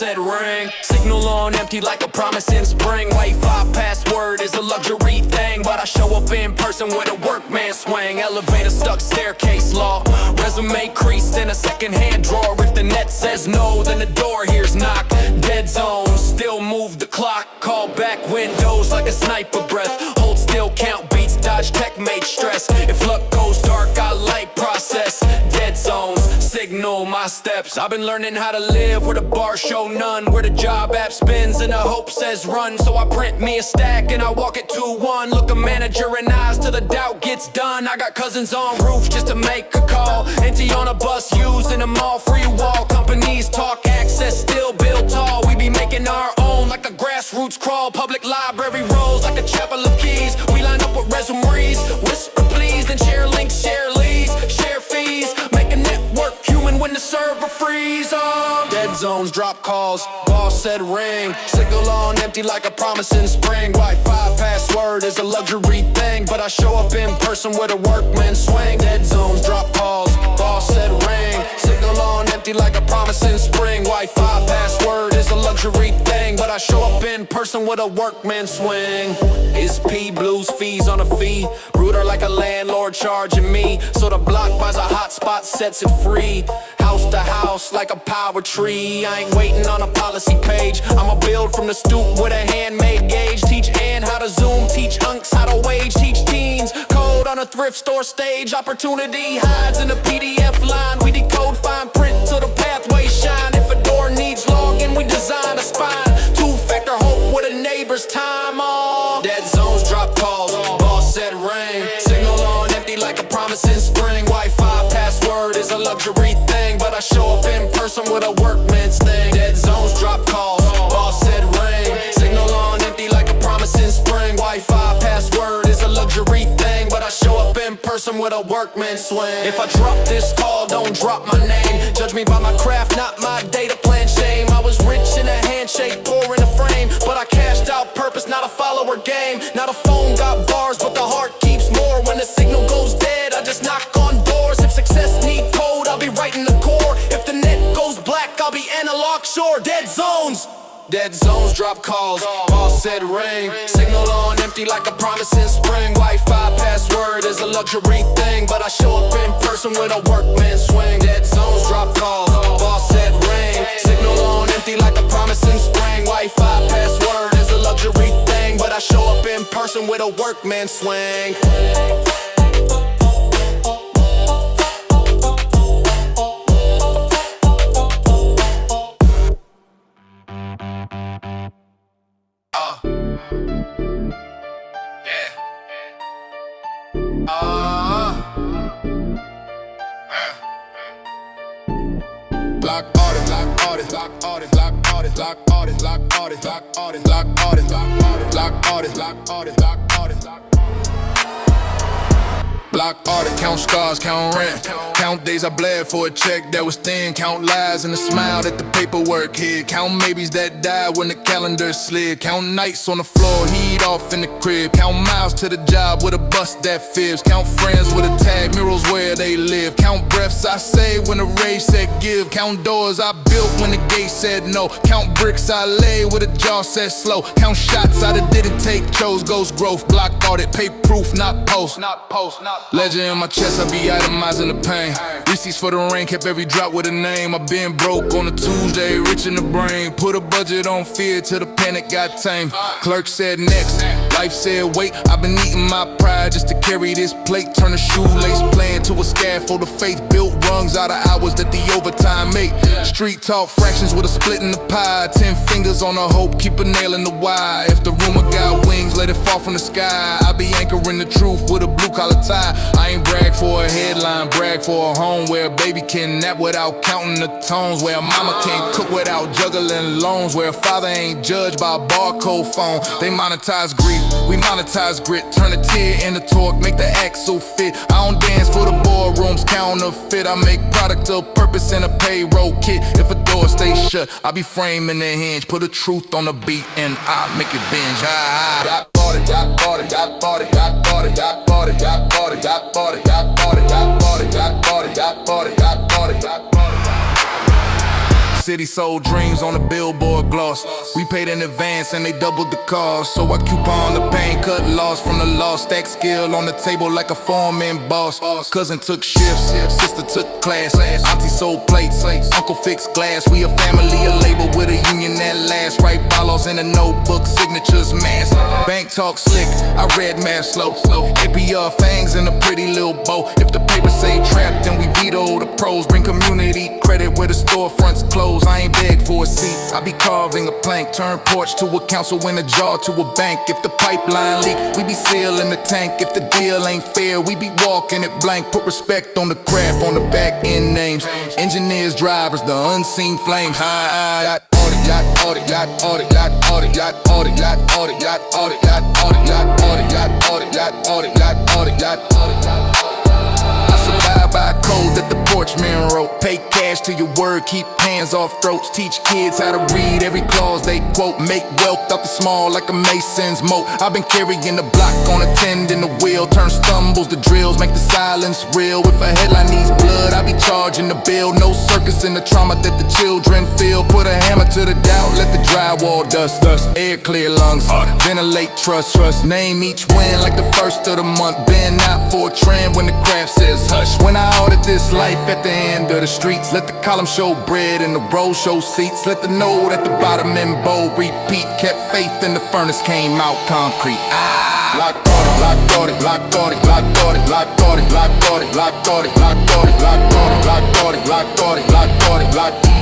said ring. Signal on empty like a promise in spring. Wi-Fi password is a luxury thing, but I show up in person with a workman swing. Elevator stuck, staircase law. Resume creased in a second-hand drawer. If the net says no, then the door here's knock. Dead zone, still move the clock. Call back windows like a sniper breath. Hold still, count beats, dodge checkmate stress. If luck goes dark, I light process. Dead zones, signal my steps. I've been learning how to live where the bars show none, where the job app spins and the hope says run. So I print me a stack and I walk it 2-1. Look a manager in eyes till the doubt gets done. I got cousins on roofs just to make a call. Empty on a bus, using them all. Free wall, companies talk access, still build tall. We be making our own like a grassroots crawl. Public library rolls like a chapel of keys. We line up with resumes, whisper please, then share links, share leads, share fees. Make a network human when the server freeze. Dead zones, drop calls, boss said ring. Signal on empty like a promise in spring. Wi-Fi password is a luxury thing, but I show up in person where the workmen swing. Dead zones, drop calls, boss said ring. Signal on empty like a promise in spring. Wi-Fi password is a luxury thing, but I show up in person where the workmen swing. Is P blues fees on a fee? Ruder like a landlord charging me, so the block buys a hotspot, sets it free. House to house like a power tree. I ain't waiting on a policy page. I'ma build from the stoop with a handmade gauge. Teach Ann how to zoom, teach unks how to wage. Teach teens code on a thrift store stage. Opportunity hides in a PDF line. We decode fine print till the pathways shine. If a door needs login, we design a spine. Two-factor hope with a neighbor's time on. Dead zones, drop calls, boss said ring. Signal on empty like a promise in spring. Wi-Fi password is a luxury thing, but I show up in person with a workman's thing. Dead zones, drop calls, boss said ring. Signal on empty like a promise in spring. Wi-Fi password is a luxury thing, but I show up in person with a workman's swing. If I drop this call, don't drop my name. Judge me by my craft, not my data plan shame. I was rich in a handshake, poor in a frame, but I cashed out purpose, not a follower game. Now the phone got bars, but the heart keeps more. When the signal goes dead, I just knock on doors. If success need code, I'll be writing the core. If the net goes black, I'll be analog shore. Dead zones, dead zones, drop calls, boss said ring. Signal on empty like a promise in spring. Wi-Fi password is a luxury thing, but I show up in person with a workman's swing. Dead zones, drop calls, boss said ring. Signal on empty like a promise in spring. Wi-Fi password is a luxury thing, but I show up in person with a workman's swing. Block audit, block audit, block audit, block audit, block audit, block audit, block audit, block audit, block audit, block audit, block audit, block audit, block audit, count scars, count rent, count days I bled for a check that was thin, count lies and a smile that the paperwork hid, count maybes that died when the calendar slid, count nights on the floor, heat off in the crib, count miles to the job with a bus that fibs, count friends with a tag, murals where they live, count breaths I saved when the rage said give, count doors I built when the gate said no, count bricks I laid with a jaw said slow, count shots I didn't take, chose ghost growth, block audit, pay proof, not post, not post, not legend in my chest, I be itemizing the pain. Receipts for the rain, kept every drop with a name. I been broke on a Tuesday, rich in the brain. Put a budget on fear till the panic got tame. Clerk said next, life said wait. I've been eating my pride just to carry this plate. Turn a shoelace plan to a scaffold of faith. Built rungs out of hours that the overtime make. Street talk fractions with a split in the pie. 10 fingers on a hope, keep a nail in the wire. If the rumor got wings, let it fall from the sky. I be anchoring the truth with a blue collar tie. I ain't brag for a headline, brag for a home where a baby can nap without counting the tones, where a mama can't cook without juggling loans, where a father ain't judged by a barcode phone. They monetize grief, we monetize grit, turn a tear into torque, make the axle fit. I don't dance for the boardrooms, counterfeit. I make product of purpose in a payroll kit. If a door stays shut, I be framing the hinge, put the truth on the beat and I make it binge. Got bought it, got bought it, got bought it, got bought it, got bought it, got bought it, got bought it, got bought it, got bought it, got bought it, got bought it, got bought it, got bought it, got bought it. city sold dreams on a billboard gloss. We paid in advance and they doubled the cost. So I coupon the pain, cut loss from the loss. Stack skill on the table like a foreman boss. Cousin took shifts, sister took class. Auntie sold plates, uncle fixed glass. We a family, a label with a union that lasts. Write bylaws in a notebook, signatures mass. Bank talk slick, I read math slow. APR fangs in a pretty little bow. If the paper say trap, then we veto the pros. Bring community credit where the storefronts close. I ain't beg for a seat, I be carving a plank. Turn porch to a council and a jar to a bank. If the pipeline leak, we be sealing the tank. If the deal ain't fair, we be walking it blank. Put respect on the craft, on the back end names. Engineers, drivers, the unseen flames. High audit, yacht, audit, yacht, audit, yacht, audit, yacht, audit, yacht, audit, yacht, audit, yacht, audit, yacht, audit, yacht, audit, yacht, audit, yacht, audit, yacht, audit, yacht. I survive by a code that the porchman wrote. Pay cash to your word, keep hands off throats. Teach kids how to read every clause they quote. Make wealth out the small like a mason's moat. I've been carrying the block on a tending the wheel. Turn stumbles to drills, make the silence real. If a headline needs blood, I be charging the bill. No circus in the trauma that the children feel. Put a hammer to the doubt, let the drywall dust. Air clear lungs, ventilate trust. Name each win like the first of the month. Been out for a trend when the craft says hush. When I audit this life at the end of the streets, let the column show bread and the row show seats. Let the note at the bottom in bold repeat. Kept faith and the furnace came out concrete. Locked audit, locked audit, locked audit, locked audit, locked audit, locked audit, locked audit, locked audit, locked audit, locked audit, locked audit, locked audit, locked audit.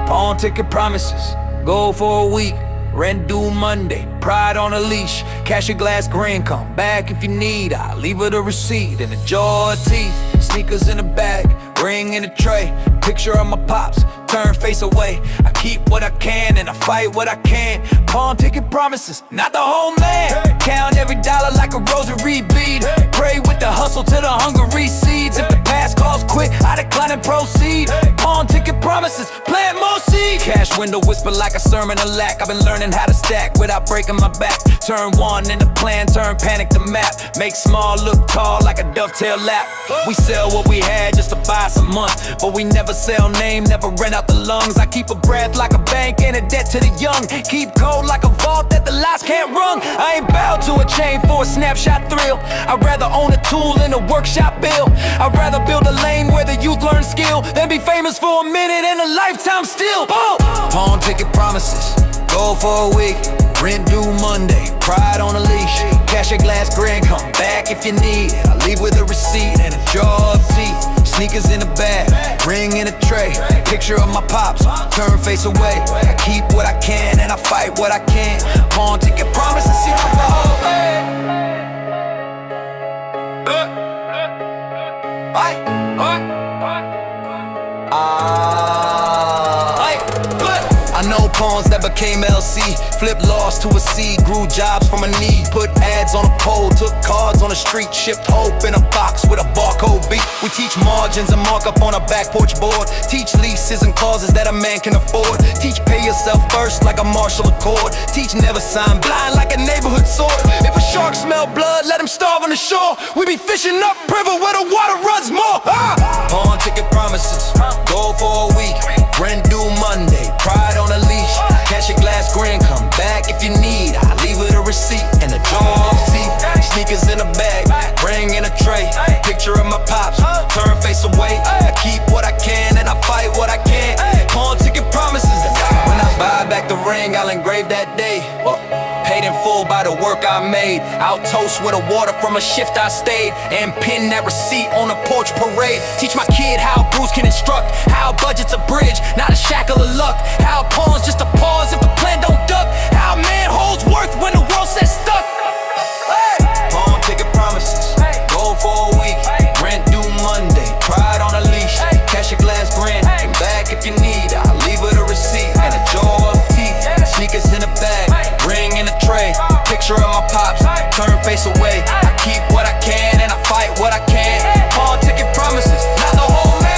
Pawn ticket promises, go for a week. Rent due Monday, pride on a leash. Cash your glass green, come back if you need. I'll leave her the receipt in a jar of teeth. Sneakers in a bag, ring in a tray. Picture of my pops, turn face away. I keep what I can and I fight what I can. Pawn ticket promises, not the whole man. Count every dollar like a rosary bead. Pray with the hustle till the hunger recedes. If the past calls quit, I decline and proceed. Pawn ticket promises, plant more seed. Cash window whisper like a sermon of lack. I've been learning how to stack without breaking my back. Turn one into plan, turn panic to map. Make small look tall like a dovetail lap. We sell what we had just to buy some month, but we never sell name, never rent out the lungs. I keep a breath like a bank and a debt to the young. Keep cold like a vault that the lights can't run. I ain't bound to a chain for a snapshot thrill. I'd rather own a tool in a workshop bill. I'd rather build a lane where the youth learn skill than be famous for a minute and a lifetime still. Pawn ticket promises, go for a week. Rent due Monday, pride on a leash. Cash your glass grin, come back if you need it. I leave with a receipt and a jar of teeth. Sneakers in a bag, ring in a tray. Picture of my pops, turn face away. I keep what I can and I fight what I can. Pawn ticket promises, see the whole I know pawns that became LC. Flip loss to a C, grew jobs from a need. Put ads on a pole, took cards on the street. Shipped hope in a box with a barcode beat. We teach margins and markup on a back porch board. Teach leases and clauses that a man can afford. Teach pay yourself first like a Marshall Accord. Teach never sign blind like a neighborhood sword. If a shark smell blood, let him starve on the shore. We be fishing up river where the water runs more. Pawn ticket promises, go for a week. Rent due Monday, pride on a leash. Cash your glass grin, come back if you need. I leave with a receipt and a jar of teeth. Sneakers in a bag, ring in a tray. Picture of my pops, turn face away. I keep what I can and I fight what I can. Pawn ticket promises, when I buy back the ring, I'll engrave that day. Paid in full by the work I made. I'll toast with a water from a shift I stayed. And pin that receipt on a porch parade. Teach my kid how Bruce can instruct. How budget's a bridge, not a shackle of luck. How pawns just a pause if the plan don't duck. How man holds worth when the world says stuck. Pawn ticket promises, go for a week. Rent due Monday, pride on a leash. Cash your glass grin, come back if you need. I'll leave with a receipt and a jar of teeth. Sneakers in a bag, ring in a tray. Picture of my pops, turn face away. I keep what I can and I fight what I can. Pawn ticket promises, not the whole man.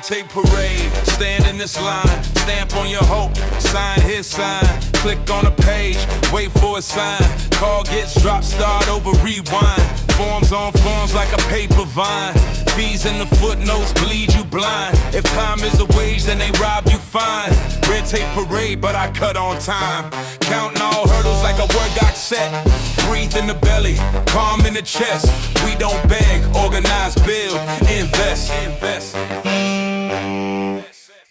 tape parade, stand in this line, stamp on your hope, sign his sign, click on a page, wait for a sign, call gets dropped, start over, rewind, forms on forms like a paper vine, fees in the footnotes bleed you blind, if time is a wage then they rob you fine, red tape parade but I cut on time, counting all hurdles like a word doc set, breathe in the belly, calm in the chest, we don't beg, organize, build, invest.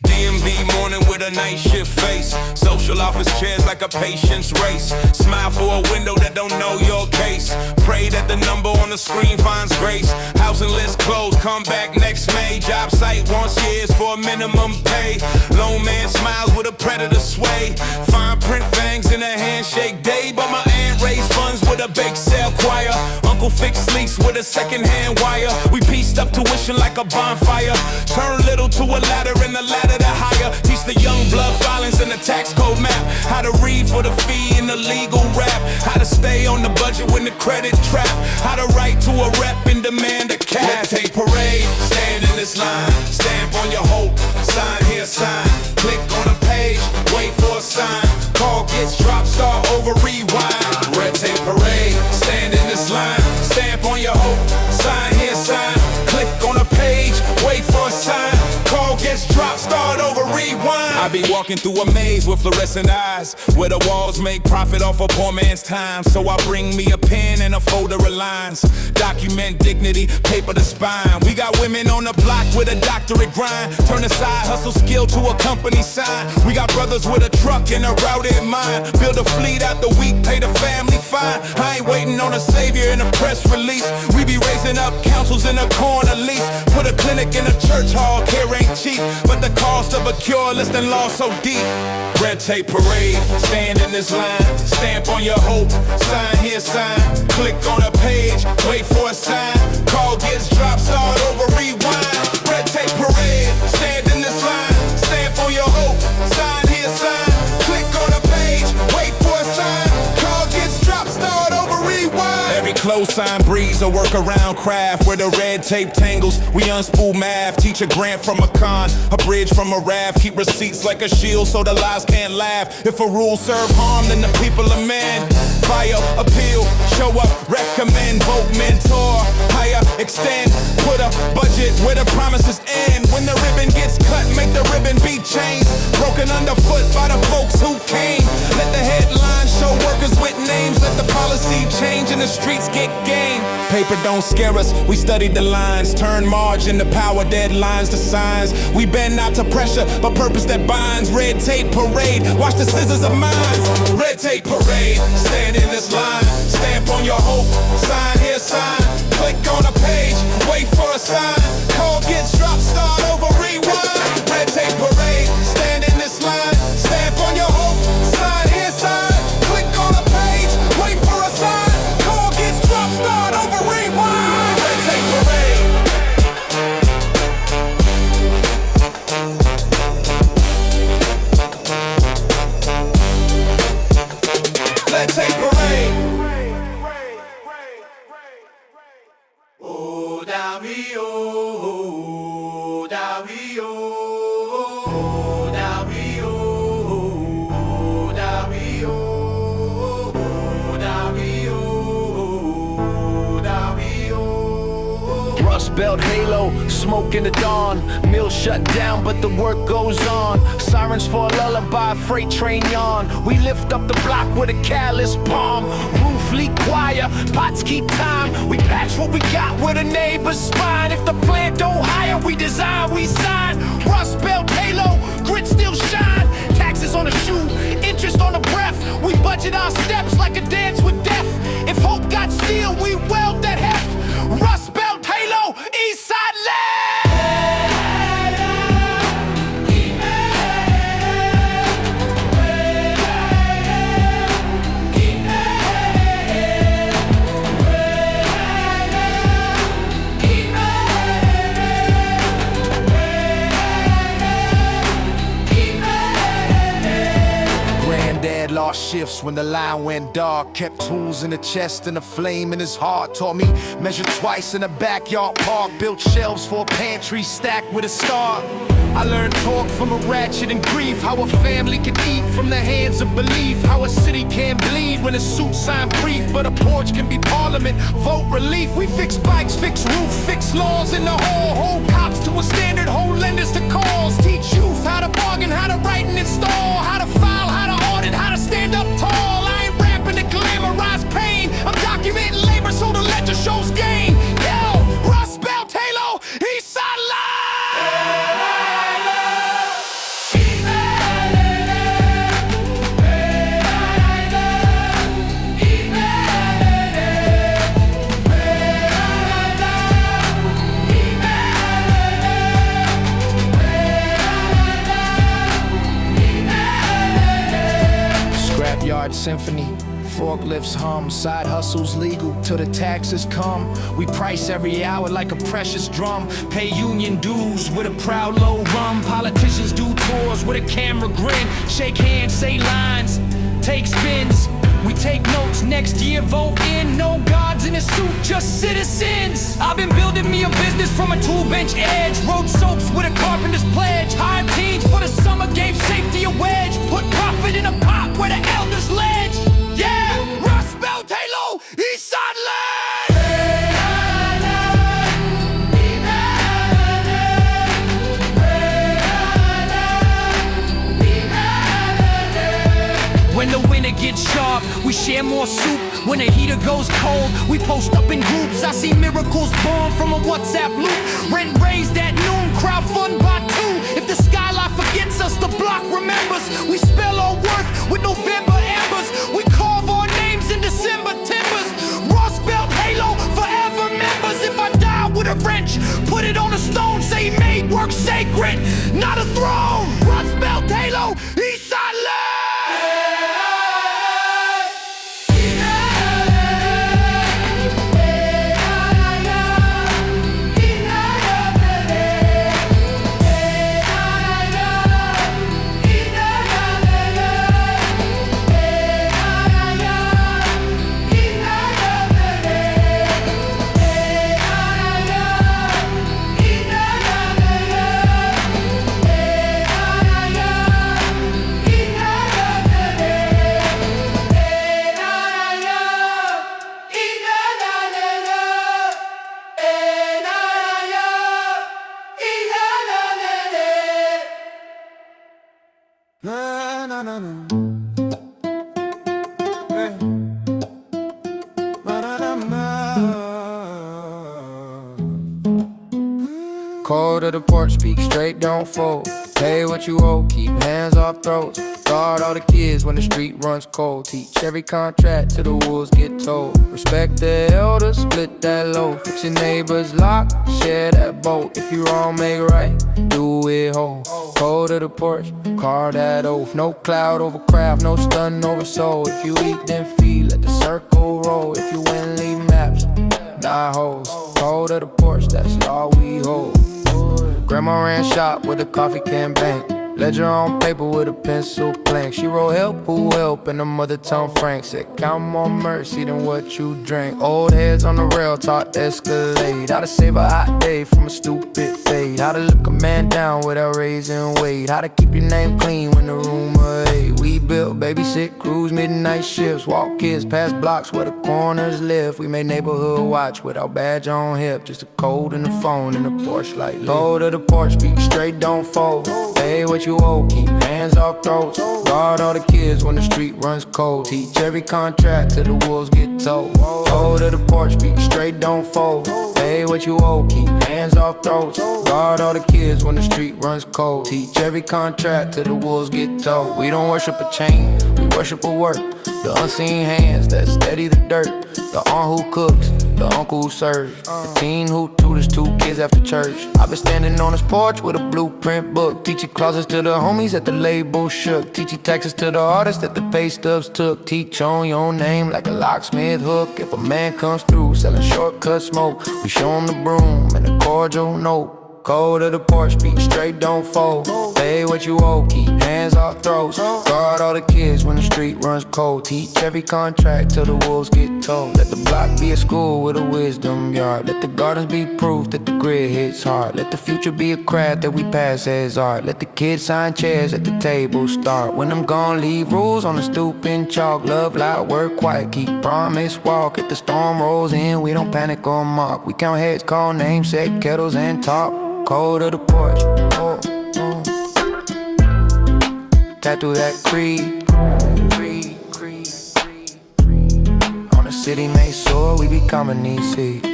DMV morning with a night shift face, social office chairs like a patient's race, smile for a window that don't know your case, pray that the number on the screen finds grace, housing list closed, come back next May, job site wants years for a minimum pay, lone man smiles with a predator sway, fine print fangs in a handshake day, but my aunt raised funds with a bake sale choir, uncle fixed leaks with a second-hand wire, we pieced up tuition like a bonfire, turn little to a ladder and a ladder to higher, teach the young blood violence and the tax code map, how to read for the fee in the legal rap, how to stay on the budget when the credit trap, how to write to a rep and demand a cash. Red tape parade, stand in this line, stamp on your hope, sign here, sign, click on a page, wait for a sign, call gets dropped, start over, rewind. Red tape parade, stand in this line, stamp on your hope, sign here, sign, click on a page, wait for a sign, call gets dropped, start over, rewind. I be walking through a maze with fluorescent eyes, where the walls make profit off a poor man's time. So I bring me a pen and a folder of lines, document dignity, paper to spine. We got women on the block with a doctorate grind, turn a side hustle skill to a company sign. We got brothers with a truck and a route in mind, build a fleet out the week, pay the family fine. I ain't waiting on a savior in a press release. We be raising up councils in a corner lease, put a clinic in a church hall, care ain't cheap, but the cost of a cure less than law so deep. Red tape parade, stand in this line, stamp on your hope, sign here, sign, click on a page, wait for a sign, call gets dropped, start over, rewind. Red tape parade, stand in this line, stamp on your hope, sign here, sign, click on a page, wait for a sign, call gets dropped, start over, rewind. Every close sign breeze a workaround craft, where the red tape tangles, we unspool math, teach a grant from a con, a bridge from a raft, keep receipts like a shield so the lies can't laugh. If a rule serve harm, then the people amend. Fire, appeal, show up, recommend, vote, mentor, hire, extend, put a budget where the promises end. When the ribbon gets cut, make the ribbon be changed, broken underfoot by the folks who came. Let the headlines show workers with names, let the policy change and the streets get game. Paper don't scare us, we studied the lines, turn margin to power, deadlines to signs. We bend not to pressure, but purpose that binds. Red tape parade, watch the scissors of minds. Red tape parade, stand in this line, stamp on your hope, sign here, sign, click on a page, wait for a sign, call gets dropped, start over, rewind. Red tape parade, stand in this line, stamp on your hope, sign here, sign, click on a page, wait for a sign, call gets dropped, start over, rewind. Red tape parade. Red tape parade. Oh, da we oh, da we oh, da we oh, da we oh, da we oh, da we oh. Rust belt halo, smoke in the dawn. Mill shut down, but the work goes on. Sirens for a lullaby, freight train yawn. We lift up the block with a callous palm. Roof leak choir, pots keep time. We patch what we got with a neighbor's spine. If the plan don't hire, we design, we sign. Rust belt halo, grit still shine. Taxes on the shoe, interest on the breath. We budget our steps like a dance with death. If hope got steel, we weld that heft. Rust belt halo, east side left. hard shifts when the line went dark. Kept tools in the chest and a flame in his heart. Taught me measure twice in a backyard park. Built shelves for a pantry stacked with a star. I learned talk from a ratchet and grief. How a family can eat from the hands of belief. How a city can bleed when a suit signed brief. But a porch can be parliament, vote relief. We fix bikes, fix roof, fix laws in the hall. Hold cops to a standard, hold lenders to calls. Teach youth how to bargain, how to write and install. How to file, how to audit, how to stand up tall. I ain't rapping to glamorize pain. I'm documenting labor so the ledger shows gain. Yo, Rust Belt, Halo, Eastside Live. Scrapyard symphony, forklifts hum, side hustles legal till the taxes come. We price every hour like a precious drum. Pay union dues with a proud low rum. Politicians do tours with a camera grin. Shake hands, say lines, take spins. We take notes, next year vote in. No gods in a suit, just citizens. I've been building me a business from a tool bench edge. Wrote soaps with a carpenter's pledge. Hired teens for the summer, gave safety a wedge. Put profit in a pot where the elders ledge. Yeah, Rust Belt, Halo, Eastside Ledge. When the winter gets sharp, we share more soup. When the heater goes cold, we post up in groups. I see miracles born from a WhatsApp loop. Rent raised at noon, crowdfund by 2. If the skyline forgets us, the block remembers. We spell our worth with November embers. We carve our names in December timbers. Rust Belt, Halo, forever members. If I die with a wrench, put it on a stone. Say he made work sacred, not a throne. Rust Belt, Halo, Eastside Live. Call to the porch, speak straight, don't fold. Pay what you owe, keep hands off throats. Guard all the kids when the street runs cold. Teach every contract till the wolves get told. Respect the elders, split that loaf. Fix your neighbor's lock, share that boat. If you wrong, make right, do it whole. Call to the porch, carve that oath. No cloud over craft, no stun over soul. If you eat, then feed, let the circle roll. If you win, leave maps, not holes. Call to the porch, that's all we hold. Grandma ran shop with a coffee can bank. Ledger on paper with a pencil blank. She wrote help, who help, in the mother tongue Frank. Said count more mercy than what you drank. Old heads on the rail taught Escalade. How to save a hot day from a stupid fade. How to look a man down without raising weight. How to keep your name clean when the rumor hate. We built babysit crews, midnight shifts. Walk kids past blocks where the corners live. We made neighborhood watch with our badge on hip. Just a code and the phone and the porch light. Go to the porch, speak straight, don't fold. Pay what you owe, keep hands off throats. Guard all the kids when the street runs cold. Teach every contract till the wolves get told. Go to the porch, speak straight, don't fold. Pay what you owe, keep hands off throats. Guard all the kids when the street runs cold. Teach every contract till the wolves get told. We don't worship a chain, we worship a work. The unseen hands that steady the dirt. The aunt who cooks, the uncle who serves. The teen who tutors 2 kids after church. I've been standing on his porch with a blueprint book. Teaching closets to the homies that the label shook. Teaching taxes to the artists that the pay stubs took. Teach on your name like a locksmith hook. If a man comes through selling shortcut smoke, we show him the broom and a cordial note. Go to the porch, speak straight, don't fold. Pay what you owe, keep hands off throats. Guard all the kids when the street runs cold. Teach every contract till the wolves get told. Let the block be a school with a wisdom yard. Let the gardens be proof that the grid hits hard. Let the future be a craft that we pass as art. Let the kids sign chairs at the table start. When I'm gone, leave rules on the stoop in chalk. Love loud, work quiet, keep promise, walk. If the storm rolls in, we don't panic or mock. We count heads, call names, set kettles and talk. Cold of the porch, oh, oh. Tattoo that creed. On the city made sure we becoming these seeds.